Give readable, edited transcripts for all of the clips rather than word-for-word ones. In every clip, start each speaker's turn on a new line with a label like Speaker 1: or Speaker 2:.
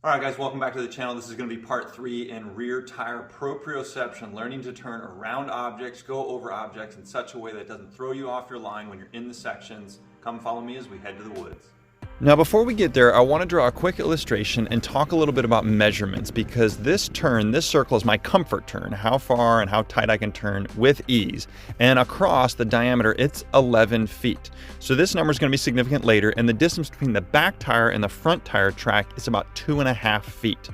Speaker 1: All right, guys, welcome back to the channel. This is going to be part 3 in rear tire proprioception, learning to turn around objects, go over objects in such a way that it doesn't throw you off your line when you're in the sections. Come follow me as we head to the woods.
Speaker 2: Now before we get there, I want to draw a quick illustration and talk a little bit about measurements, because this circle is my comfort turn, how far and how tight I can turn with ease. And across the diameter, it's 11 feet. So this number is going to be significant later, and the distance between the back tire and the front tire track is about 2.5 feet.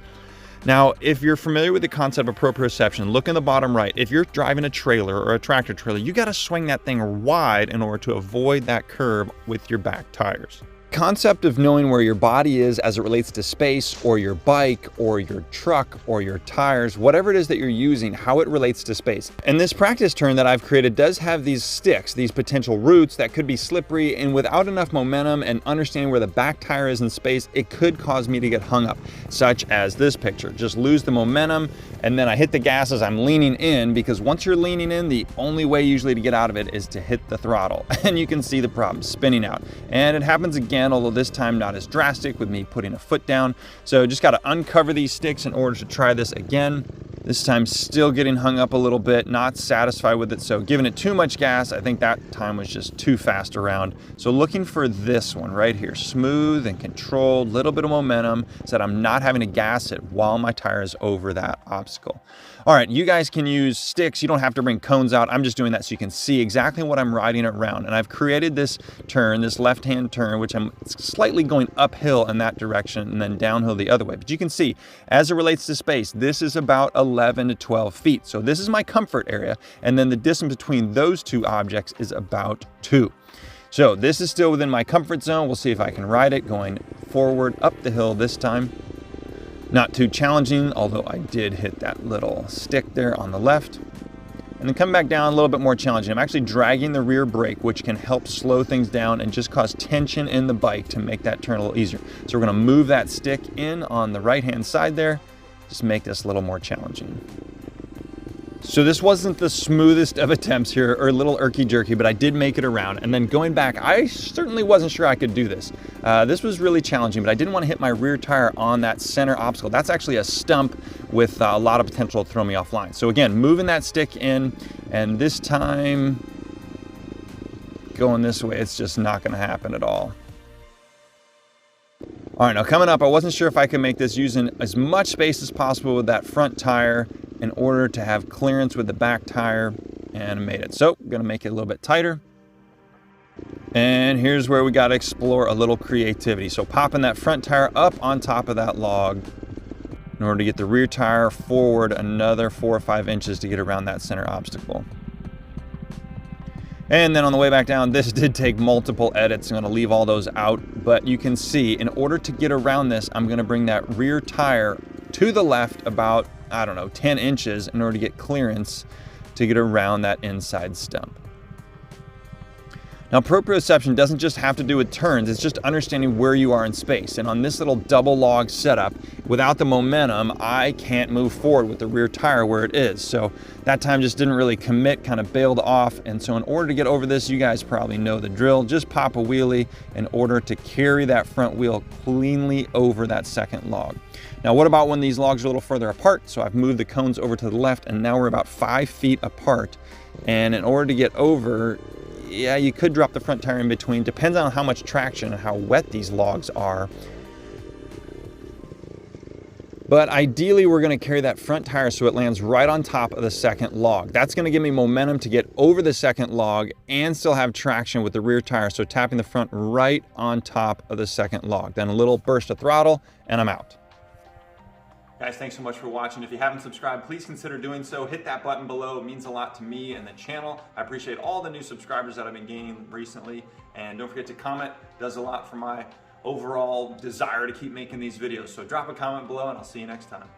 Speaker 2: Now, if you're familiar with the concept of proprioception, look in the bottom right. If you're driving a trailer or a tractor trailer, you got to swing that thing wide in order to avoid that curve with your back tires. Concept of knowing where your body is as it relates to space, or your bike or your truck or your tires, whatever it is that you're using, how it relates to space. And this practice turn that I've created does have these sticks, these potential roots that could be slippery, and without enough momentum and understanding where the back tire is in space, it could cause me to get hung up, such as this picture. Just lose the momentum, and then I hit the gas as I'm leaning in, because once you're leaning in, the only way usually to get out of it is to hit the throttle. And you can see the problem spinning out. And it happens again, although this time not as drastic with me putting a foot down. So just got to uncover these sticks in order to try this again. This time still getting hung up a little bit, not satisfied with it. So giving it too much gas, I think that time was just too fast around. So looking for this one right here, smooth and controlled, little bit of momentum so that I'm not having to gas it while my tire is over that obstacle. All right, you guys can use sticks. You don't have to bring cones out. I'm just doing that so you can see exactly what I'm riding around. And I've created this turn, this left-hand turn, which I'm slightly going uphill in that direction and then downhill the other way. But you can see, as it relates to space, this is about 11 to 12 feet. So this is my comfort area. And then the distance between those two objects is about 2. So this is still within my comfort zone. We'll see if I can ride it going forward up the hill this time. Not too challenging, although I did hit that little stick there on the left. And then come back down, a little bit more challenging. I'm actually dragging the rear brake, which can help slow things down and just cause tension in the bike to make that turn a little easier. So we're going to move that stick in on the right-hand side there, just make this a little more challenging. So this wasn't the smoothest of attempts here, or a little irky-jerky, but I did make it around. And then going back, I certainly wasn't sure I could do this. This was really challenging, but I didn't want to hit my rear tire on that center obstacle. That's actually a stump with a lot of potential to throw me offline. So again, moving that stick in, and this time going this way, it's just not going to happen at all. All right, now coming up, I wasn't sure if I could make this using as much space as possible with that front tire in order to have clearance with the back tire, and I made it. So I'm gonna make it a little bit tighter. And here's where we gotta explore a little creativity. So popping that front tire up on top of that log in order to get the rear tire forward another 4 or 5 inches to get around that center obstacle. And then on the way back down, this did take multiple edits. I'm gonna leave all those out, but you can see in order to get around this, I'm gonna bring that rear tire to the left about, I don't know, 10 inches in order to get clearance to get around that inside stump. Now, proprioception doesn't just have to do with turns, it's just understanding where you are in space. And on this little double log setup, without the momentum, I can't move forward with the rear tire where it is. So that time just didn't really commit, kind of bailed off. And so in order to get over this, you guys probably know the drill, just pop a wheelie in order to carry that front wheel cleanly over that second log. Now, what about when these logs are a little further apart? So I've moved the cones over to the left, and now we're about 5 feet apart. And in order to get over, yeah, you could drop the front tire in between. Depends on how much traction and how wet these logs are. But ideally, we're going to carry that front tire so it lands right on top of the second log. That's going to give me momentum to get over the second log and still have traction with the rear tire. So tapping the front right on top of the second log. Then a little burst of throttle, and I'm out.
Speaker 1: Guys, thanks so much for watching. If you haven't subscribed, please consider doing so. Hit that button below. It means a lot to me and the channel. I appreciate all the new subscribers that I've been gaining recently. And don't forget to comment. It does a lot for my overall desire to keep making these videos. So drop a comment below, and I'll see you next time.